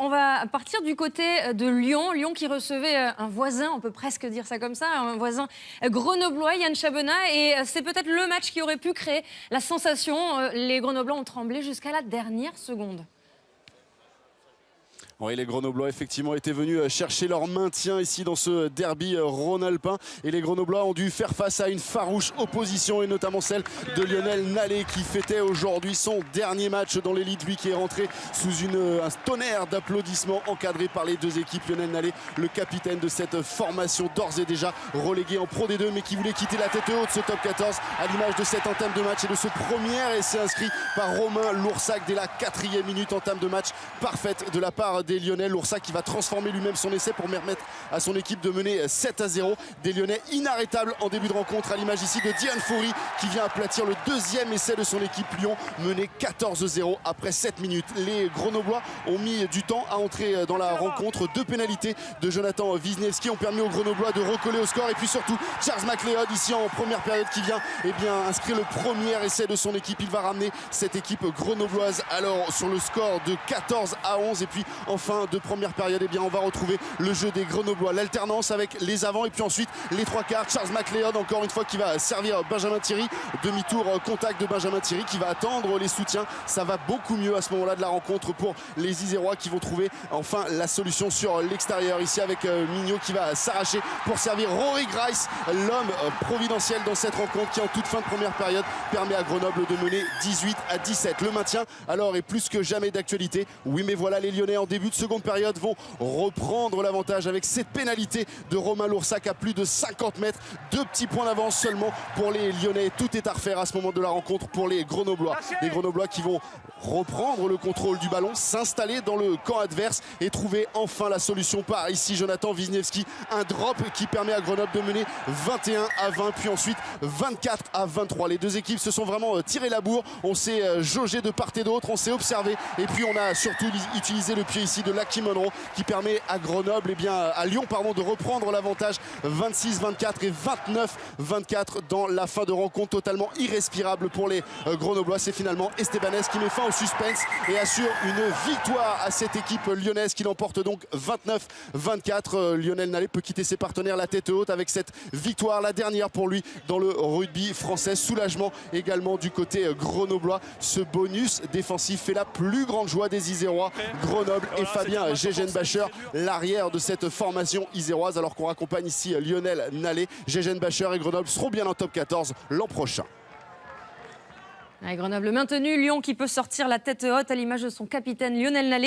on va partir du côté de Lyon. Lyon qui recevait un voisin, on peut presque dire ça comme ça, un voisin grenoblois, Yann Chabena. Et c'est peut-être le match qui aurait pu créer la sensation. Les Grenoblois ont tremblé jusqu'à la dernière seconde. Oui, les Grenoblois effectivement étaient venus chercher leur maintien ici dans ce derby rhône-alpin et les Grenoblois ont dû faire face à une farouche opposition et notamment celle de Lionel Nallet qui fêtait aujourd'hui son dernier match dans l'élite, lui qui est rentré sous un tonnerre d'applaudissements encadré par les deux équipes. Lionel Nallet, le capitaine de cette formation d'ores et déjà relégué en Pro D2 mais qui voulait quitter la tête haute ce top 14 à l'image de cette entame de match et de ce premier essai inscrit par Romain Loursac dès la 4e minute. Entame de match parfaite de la part des Lyonnais. Loursac qui va transformer lui-même son essai pour permettre à son équipe de mener 7-0. Des Lyonnais inarrêtables en début de rencontre à l'image ici de Diane Foury qui vient aplatir le deuxième essai de son équipe Lyon, mené 14-0 après 7 minutes. Les Grenoblois ont mis du temps à entrer dans la rencontre. Deux pénalités de Jonathan Wisniewski ont permis aux Grenoblois de recoller au score et puis surtout Charles McLeod ici en première période qui vient inscrire le premier essai de son équipe. Il va ramener cette équipe grenobloise alors sur le score de 14-11 et puis en fin de première période on va retrouver le jeu des Grenoblois, l'alternance avec les avants et puis ensuite les trois quarts. Charles McLeod encore une fois qui va servir Benjamin Thierry, demi-tour contact de Benjamin Thierry qui va attendre les soutiens. Ça va beaucoup mieux à ce moment là de la rencontre pour les Isérois qui vont trouver enfin la solution sur l'extérieur ici avec Mignot qui va s'arracher pour servir Rory Grice, l'homme providentiel dans cette rencontre qui en toute fin de première période permet à Grenoble de mener 18-17. Le maintien alors est plus que jamais d'actualité. Oui mais voilà, les Lyonnais en début de seconde période vont reprendre l'avantage avec cette pénalité de Romain Loursac à plus de 50 mètres. 2 petits points d'avance seulement pour les Lyonnais. Tout est à refaire à ce moment de la rencontre pour les Grenoblois. Les Grenoblois qui vont reprendre le contrôle du ballon, s'installer dans le camp adverse et trouver enfin la solution par ici Jonathan Wisniewski. Un drop qui permet à Grenoble de mener 21-20 puis ensuite 24-23. Les deux équipes se sont vraiment tiré la bourre. On s'est jaugé de part et d'autre, on s'est observé et puis on a surtout utilisé le pied ici de Lucky Monroe qui permet à Grenoble, à Lyon de reprendre l'avantage 26-24 et 29-24 dans la fin de rencontre totalement irrespirable pour les Grenoblois. C'est finalement Estebanez qui met fin au suspense et assure une victoire à cette équipe lyonnaise qui l'emporte donc 29-24. Lionel Nallet peut quitter ses partenaires la tête haute avec cette victoire, la dernière pour lui dans le rugby français. Soulagement également du côté grenoblois. Ce bonus défensif fait la plus grande joie des Isérois. Grenoble et Fabien Gegenbacher, l'arrière de cette formation iséroise, alors qu'on raccompagne ici Lionel Nallet. Gegenbacher et Grenoble seront bien en top 14 l'an prochain. Grenoble maintenu, Lyon qui peut sortir la tête haute à l'image de son capitaine Lionel Nallet.